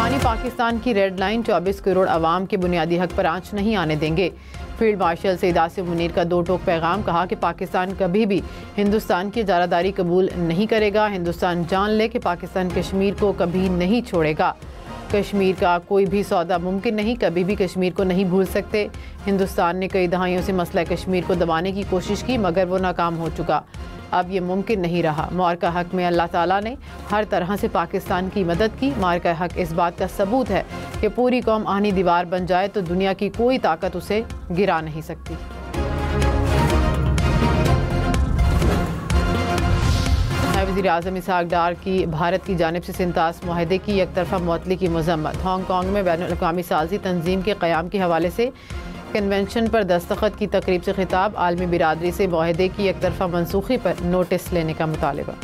पानी पाकिस्तान की red line, 24 crore अवाम के बुनियादी हक पर आंच नहीं आने देंगे। फील्ड मार्शल सईद आसिम मुनीर का दो टोक पैगाम, कहा कि पाकिस्तान कभी भी हिंदुस्तान की इजारादारी कबूल नहीं करेगा। हिंदुस्तान जान ले कि पाकिस्तान कश्मीर को कभी नहीं छोड़ेगा। कश्मीर का कोई भी सौदा मुमकिन नहीं, कभी भी कश्मीर को नहीं भूल सकते। हिंदुस्तान ने कई दहाइयों से मसला कश्मीर को दबाने की कोशिश की, मगर वो नाकाम हो चुका। अब ये मुमकिन नहीं रहा। मार्का हक में अल्लाह ताला ने हर तरह से पाकिस्तान की मदद की। मार्का हक इस बात का सबूत है कि पूरी कौम आनी दीवार बन जाए तो दुनिया की कोई ताकत उसे गिरा नहीं सकती। वज़ीर आज़म इसहाक डार की भारत की जानिब से सिंतास मुआहदे की एक तरफा मुअत्तली की मज़म्मत। हांगकॉन्ग में बैनुल-अक़वामी सालसी तंजीम के क़याम के हवाले से कन्वेंशन पर दस्तखत की तकरीब से खिताब। आलमी बिरादरी से मुआहदे की एक तरफा मनसूखी पर नोटिस लेने का मुतालबा।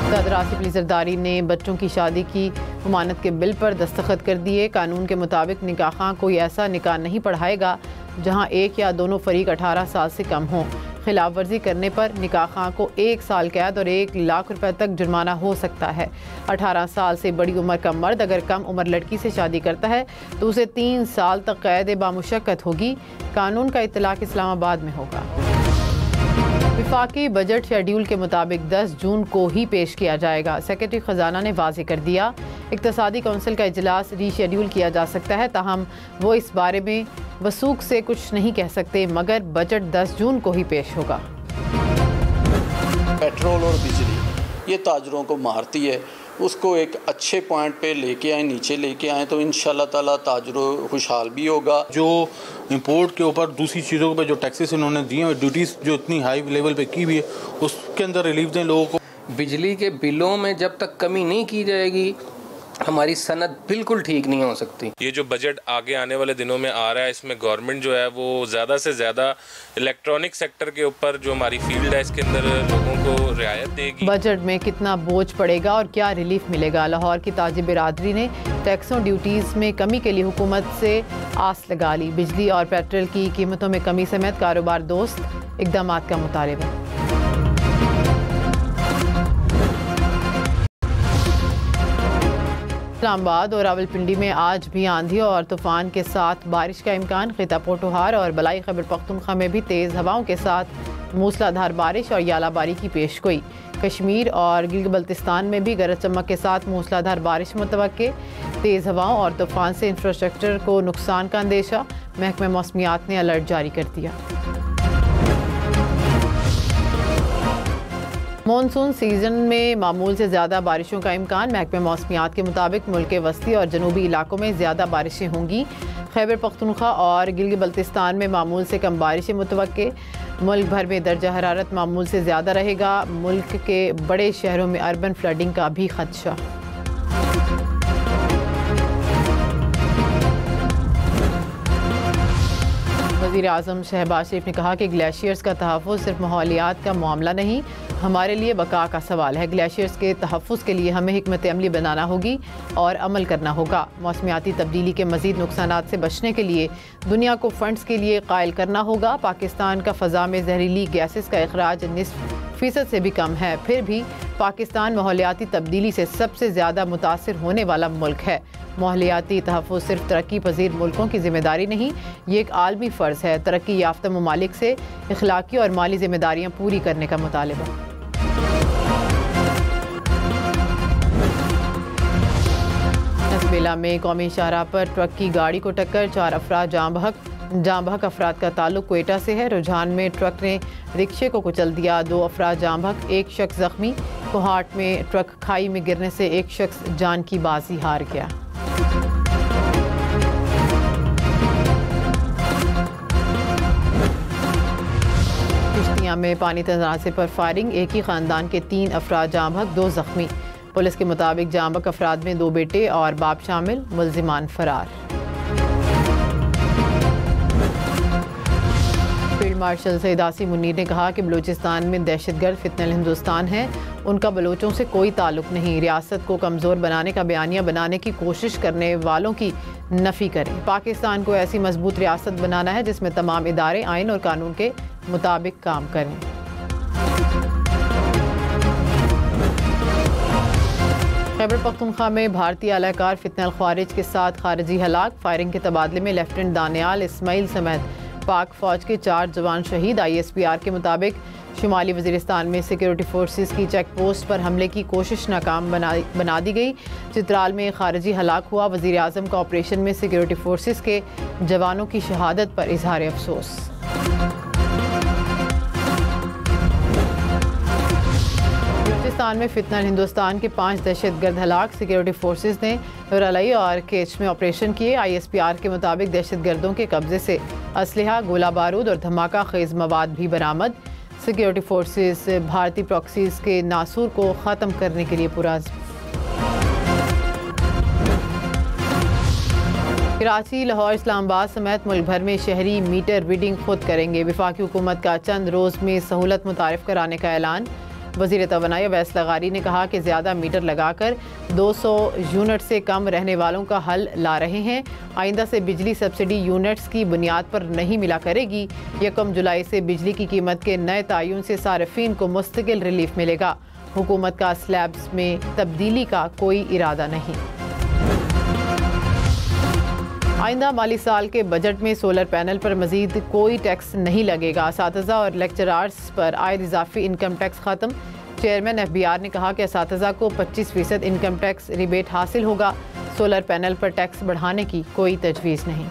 सदर आसिफ अली ज़रदारी ने बच्चों की शादी की ज़मानत के बिल पर दस्तखत कर दिए। कानून के मुताबिक निकाह कोई ऐसा निकाह नहीं पढ़ाएगा जहां एक या दोनों फरीक 18 साल से कम हों। खिलाफ वर्जी करने पर निकाह को 1 साल कैद और 1 लाख रुपए तक जुर्माना हो सकता है। 18 साल से बड़ी उम्र का मर्द अगर कम उम्र लड़की से शादी करता है तो उसे 3 साल तक कैद बामुशक्कत होगी। कानून का इत्तलाक इस्लामाबाद में होगा। विफाकी बजट शेड्यूल के मुताबिक 10 जून को ही पेश किया जाएगा। सेक्रेटरी खजाना ने वाज़ेह कर दिया, इक़्तिसादी कौंसिल का इजलास रीशेड्यूल किया जा सकता है, ताहम वो इस बारे में वसूख से कुछ नहीं कह सकते, मगर बजट 10 जून को ही पेश होगा। पेट्रोल और बिजली ये ताजरों को मारती है, उसको एक अच्छे पॉइंट पे लेके आए, नीचे लेके आए तो इंशाल्लाह ताला ताजरों खुशहाल भी होगा। जो इंपोर्ट के ऊपर दूसरी चीज़ों पर जो टैक्सेस इन्होंने दिए हैं, ड्यूटीज़ जो इतनी हाई लेवल पे की हुई है, उसके अंदर रिलीफ दें लोगों को। बिजली के बिलों में जब तक कमी नहीं की जाएगी हमारी सनद बिल्कुल ठीक नहीं हो सकती। ये जो बजट आगे आने वाले दिनों में आ रहा है, इसमें गवर्नमेंट जो है वो ज़्यादा से ज़्यादा इलेक्ट्रॉनिक सेक्टर के ऊपर जो हमारी फील्ड है इसके अंदर लोगों को रियायत देगी। बजट में कितना बोझ पड़ेगा और क्या रिलीफ मिलेगा? लाहौर की ताजी बिरादरी ने टैक्सों ड्यूटीज़ में कमी के लिए हुकूमत से आस लगा ली। बिजली और पेट्रोल की कीमतों में कमी समेत कारोबार दोस्त इक़दाम का मुतालबा। इस्लामाबाद और रावलपिंडी में आज भी आंधी और तूफान के साथ बारिश का इम्कान। खिता पोटोहार और बलाई खैबर पख्तूनख्वा में भी तेज़ हवाओं के साथ मूसलाधार बारिश और यालाबारी की पेशगोई। कश्मीर और गिलगित बल्तिस्तान में भी गरज चमक के साथ मूसलाधार बारिश मुतवक्के। तेज़ हवाओं और तूफान से इंफ्रास्ट्रक्चर को नुकसान का अंदेशा। महकमा मौसमियात ने अलर्ट जारी कर दिया। मॉनसून सीजन में मामूल से ज़्यादा बारिशों का इम्कान। महकमा मौसमियात के मुताबिक मुल्क के वस्ती और जनूबी इलाकों में ज़्यादा बारिशें होंगी। खैबर पख्तूनख्वा और गिलगित बल्तिस्तान में मामूल से कम बारिशें मुतवक्के। मुल्क भर में दर्जा हरारत मामूल से ज़्यादा रहेगा। मुल्क के बड़े शहरों में अर्बन फ्लडिंग का भी खदशा। वज़ीर आज़म शहबाज शरीफ ने कहा कि ग्लेशियर्स का तहफ़्फ़ुज़ सिर्फ माहौलियात का मामला नहीं, हमारे लिए बका का सवाल है। ग्लेशियर्स के तहफ़्फ़ुज़ के लिए हमें हिकमत अमली बनाना होगी और अमल करना होगा। मौसमियाती तब्दीली के मज़ीद नुकसानात से बचने के लिए दुनिया को फ़ंड्स के लिए कायल करना होगा। पाकिस्तान का फ़ज़ा में जहरीली गैसेस का अखराज 90% से भी कम है, फिर भी पाकिस्तान माहौलियाती तब्दीली से सबसे ज़्यादा मुतासिर होने वाला मुल्क है। माहौलियाती तहफ़्फ़ुज़ सिर्फ तरक्की पजीर मुल्कों की जिम्मेदारी नहीं, ये एक आलमी फ़र्ज़ है। तरक्की याफ्ता ममालिक से इखलाकी और माली जिम्मेदारियाँ पूरी करने का मुतालबा। नसबेला में कौमी शाहराह पर ट्रक की गाड़ी को टक्कर। 4 अफराद जाम बहक अफराद का ताल्लुक क्वेटा से है। रुझान में ट्रक ने रिक्शे को कुचल दिया। 2 अफराद जाम बहक, 1 शख्स जख्मी। कोहाट में ट्रक खाई में गिरने से 1 शख्स जान की बाजी हार गया। किश्तियाँ में पानी तनाज़े पर फायरिंग। एक ही ख़ानदान के 3 अफराद जाम बहक, 2 जख्मी। पुलिस के मुताबिक जाम बहक अफराद में 2 बेटे और बाप शामिल। मुल्ज़िमान फरार। फील्ड मार्शल सईद आसिम मुनीर ने कहा कि बलूचिस्तान में दहशतगर्द फितनल हिंदुस्तान है, उनका बलोचों से कोई ताल्लुक नहीं। रियासत को कमज़ोर बनाने का बयानिया बनाने की कोशिश करने वालों की नफ़ी करें। पाकिस्तान को ऐसी मजबूत रियासत बनाना है जिसमें तमाम इदारे आइन और कानून के मुताबिक काम करें। खैबर पख्तूनख्वा में भारतीय एहलकार फितनल ख्वारिज के साथ खारजी हलाक। फायरिंग के तबादले में लेफ्टिनेंट दानियाल इस्माइल समेत पाक फौज के 4 जवान शहीद। ISPR के मुताबिक शुमाली वजीरिस्तान में सिक्योरिटी फोर्सेस की चेक पोस्ट पर हमले की कोशिश नाकाम बना दी गई। चित्राल में खारजी हलाक हुआ। वजीर आज़म का ऑपरेशन में सिक्योरिटी फोर्सेस के जवानों की शहादत पर इजहार अफसोस। बलूचिस्तान में फितनल हिंदुस्तान के 5 दहशतगर्द हलाक। सिक्योरिटी फोर्सेस ने रलाई और केच में ऑपरेशन किए। ISPR के मुताबिक दहशतगर्दों के कब्जे से असलहा, गोला बारूद और धमाका खेज मवाद भी बरामद। सिक्योरिटी फोर्सेस भारतीय प्रॉक्सीज के नासूर को ख़त्म करने के लिए पुरअज़्म। कराची, लाहौर, इस्लामाबाद समेत मुल्क भर में शहरी मीटर रीडिंग खुद करेंगे। वफाकी हुकूमत का चंद रोज़ में सहूलत मुतारिफ कराने का ऐलान। वज़ीर तवानाई अवैस लगारी ने कहा कि ज़्यादा मीटर लगाकर 200 यूनिट से कम रहने वालों का हल ला रहे हैं। आइंदा से बिजली सब्सिडी यूनिट्स की बुनियाद पर नहीं मिला करेगी। 1 जुलाई से बिजली की कीमत के नए तायुन से सार्फिन को मुस्तकिल रिलीफ मिलेगा। हुकूमत का स्लैब्स में तब्दीली का कोई इरादा नहीं। आइंदा माली साल के बजट में सोलर पैनल पर मजीद कोई टैक्स नहीं लगेगा। असातिज़ा और लेक्चरार्स पर आयद इजाफी इनकम टैक्स ख़त्म। चेयरमैन FBR ने कहा कि असातिज़ा को 25% इनकम टैक्स रिबेट हासिल होगा। सोलर पैनल पर टैक्स बढ़ाने की कोई तजवीज़ नहीं।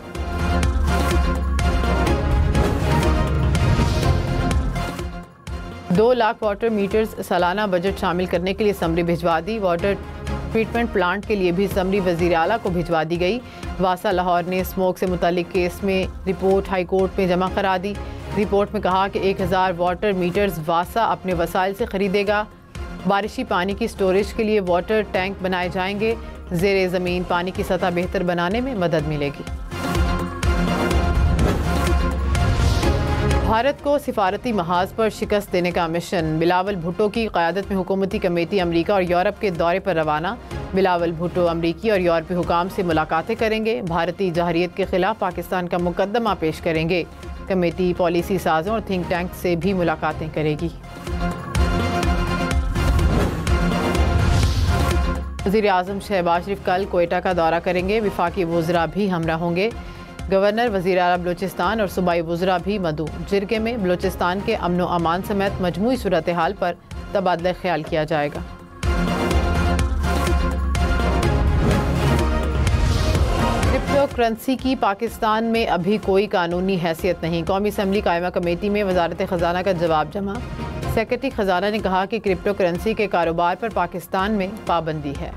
दो लाख वाटर मीटर्स सालाना बजट शामिल करने के लिए समरी भिजवा दी। वाटर ट्रीटमेंट प्लांट के लिए भी समरी वज़ीर आला को भिजवा दी गई। वासा लाहौर ने स्मोक से मुतालिक केस में रिपोर्ट हाई कोर्ट में जमा करा दी। रिपोर्ट में कहा कि 1000 वाटर मीटर्स वासा अपने वसाइल से खरीदेगा। बारिशी पानी की स्टोरेज के लिए वाटर टैंक बनाए जाएंगे। ज़ेरे ज़मीन पानी की सतह बेहतर बनाने में मदद मिलेगी। भारत को सिफारती महाज पर शिकस्त देने का मिशन। बिलावल भुट्टो की क़यादत में हुकूमती कमेटी अमरीका और यूरोप के दौरे पर रवाना। बिलावल भुट्टो अमरीकी और यूरोपी हुकाम से मुलाकातें करेंगे। भारतीय जहरियत के खिलाफ पाकिस्तान का मुकदमा पेश करेंगे। कमेटी पॉलिसी साजों और थिंक टैंक से भी मुलाकातें करेगी। वज़ीर आज़म शहबाज शरीफ कल कोयटा का दौरा करेंगे। वफाकी वुज़रा भी हमरा होंगे। गवर्नर, वज़ीर आला बलूचिस्तान और सूबाई वुज़रा भी मदऊ। जिरगे में बलूचिस्तान के अमन व अमान समेत मजमूई सूरत हाल पर तबादला ख्याल किया जाएगा। क्रिप्टो करेंसी की पाकिस्तान में अभी कोई कानूनी हैसियत नहीं। कौमी असम्बली कायमा कमेटी में वजारत ख़जाना का जवाब जमा। सेक्रेटरी ख़जाना ने कहा कि क्रिप्टो करेंसी के कारोबार पर पाकिस्तान में पाबंदी है।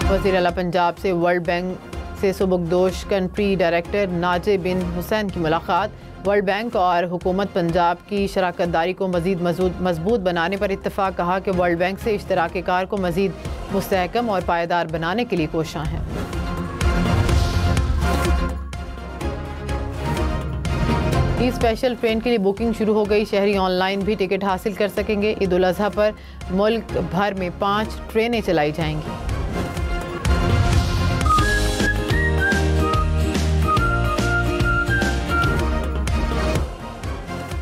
वज़ीर आला पंजाब से वर्ल्ड बैंक से सुबुकदोश कंट्री डायरेक्टर नाजे बिन हुसैन की मुलाकात। वर्ल्ड बैंक और हुकूमत पंजाब की शराकत दारी को मज़ीद मजबूत बनाने पर इत्तफ़ाक़। कहा कि वर्ल्ड बैंक से इश्तराक कार को मज़ीद मुस्तहकम और पायदार बनाने के लिए कोशां हैं। ईद स्पेशल ट्रेन के लिए बुकिंग शुरू हो गई। शहरी ऑनलाइन भी टिकट हासिल कर सकेंगे। ईद उल अज़हा पर मुल्क भर में 5 ट्रेनें चलाई जाएंगी।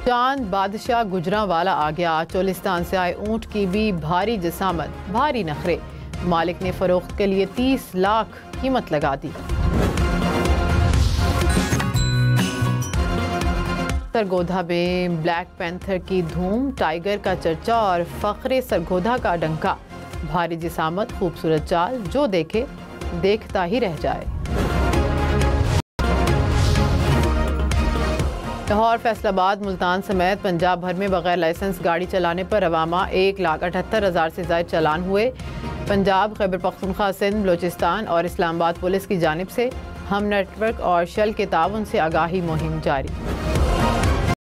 चांद बादशाह गुजरांवाला आ गया। चोलिस्तान से आए ऊंट की भी भारी जिसामत, भारी नखरे। मालिक ने फरोख्त के लिए 30 लाख कीमत लगा दी। सरगोधा में ब्लैक पैंथर की धूम, टाइगर का चर्चा और फखरे सरगोधा का डंका। भारी जिसामत, खूबसूरत चाल, जो देखे देखता ही रह जाए। लाहौर, फैसलाबाद, मुल्तान समेत पंजाब भर में बगैर लाइसेंस गाड़ी चलाने पर रवामा 1,78,000 से ज़ायद चालान हुए। पंजाब, खैबर पख्तूनख्वा, सिंध, बलूचिस्तान और इस्लामाबाद पुलिस की जानिब से हम नेटवर्क और शल के ताउन से आगाही मुहिम जारी।